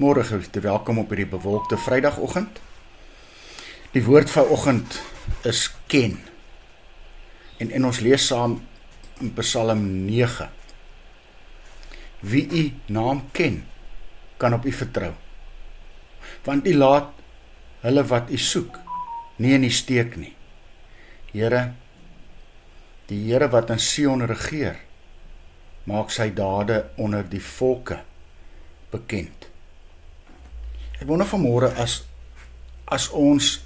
Môre geliefde, welkom op hierdie bewolkte Vrydagoggend. Die woord vanoggend is ken. En ons lees saam in Psalm 9. Wie u naam ken, kan op u vertrou. Want u laat hulle wat u soek, nie in die steek nie. Here, die Here wat in Sion regeer, maak sy dade onder die volke bekend. Ek wonder vanmôre as ons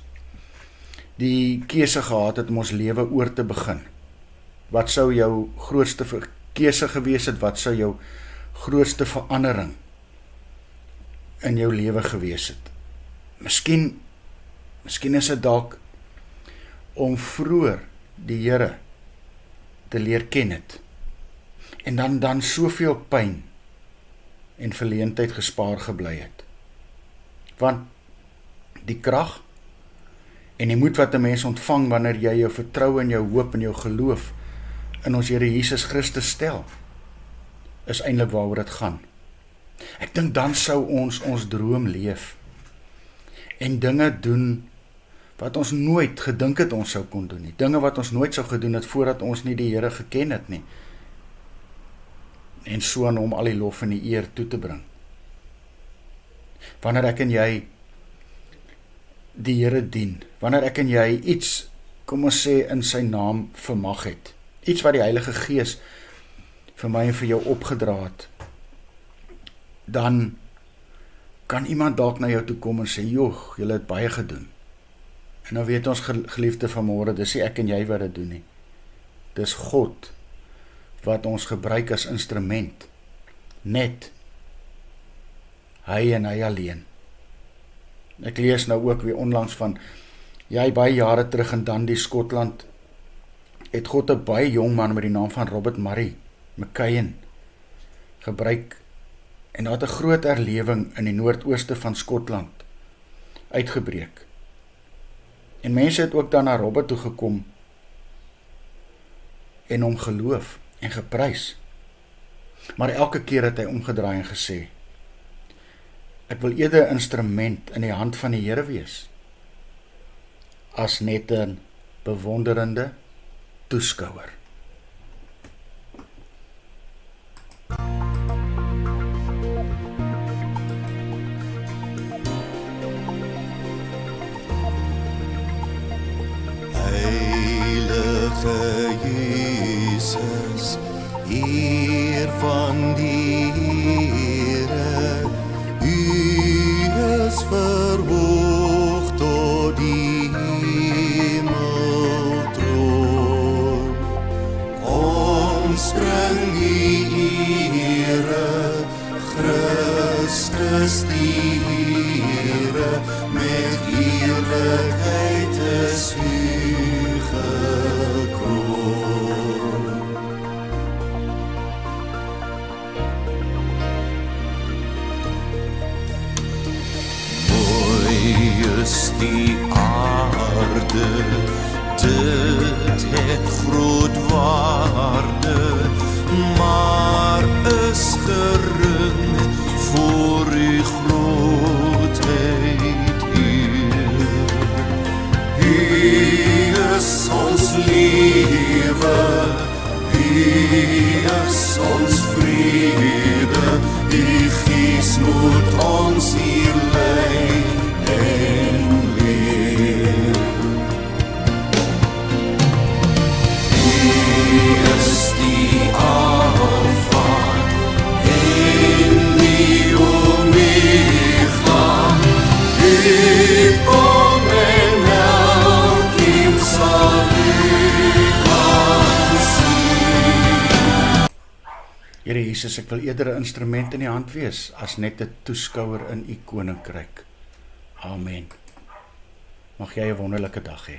die keuse gehad het om ons lewe oor te begin. Wat sou jou grootste keuse gewees het? Wat sou jou grootste verandering in jou lewe gewees het? Miskien is dit dalk om vroeër die Here te leer ken het en dan soveel pyn en verleentheid gespaar gebly het. Want die krag en die moed wat 'n mens ontvang wanneer jy jou vertroue en jou hoop en jou geloof in ons Here Jesus Christus stel, is eintlik waaroor dit gaan. Ek dink dan sou ons droom leef en dinge doen wat ons nooit gedink het ons sou kon doen nie. Dinge wat ons nooit sou gedoen het voordat ons nie die Here geken het nie. En so aan hom al die lof en die eer toe te bring. Wanneer ek en jy die Here dien, wanneer ek en jy iets, kom ons sê, in sy naam vermag het, iets wat die Heilige Gees vir my en vir jou opgedra het, dan kan iemand dalk na jou toe kom en sê, joh, julle het baie gedoen. En nou weet ons geliefde vanmôre, dis nie ek en jy wat dit doen nie. Dis God wat ons gebruik as instrument, net hy en hy alleen. Ek lees nou ook weer onlangs van, baie jare terug in Dundee, Skotland, het God 'n baie jong man met die naam van Robert Murray McKeon gebruik, en daar het 'n groot herlewing in die noordooste van Skotland uitgebreek. En mense het ook dan na Robert toe gekom en hom geloof en geprys. Maar elke keer het hy omgedraai en gesê, ek wil eerder 'n instrument in die hand van die Here wees, as net 'n bewonderende toeskouer. Heilige Jesus, Heer van die Here, U is verhoog tot die hemeltroon. Ons bring U Here, Christus die Here, met eerlikheid is U gekroon. Is die aarde, dit het groot waarde, maar is gering voor U grootheid, Heer. U is ons lewe, U is ons vrede, U Gees moet ons hier lei en leer. U is die Alpha en die Omega. U kom en elkeen sal U kan sien. Here Jesus, ek wil eerder 'n instrument in die hand wees, as net 'n toeskouer in U koninkryk. Amen. Mag jy 'n wonderlike dag hê.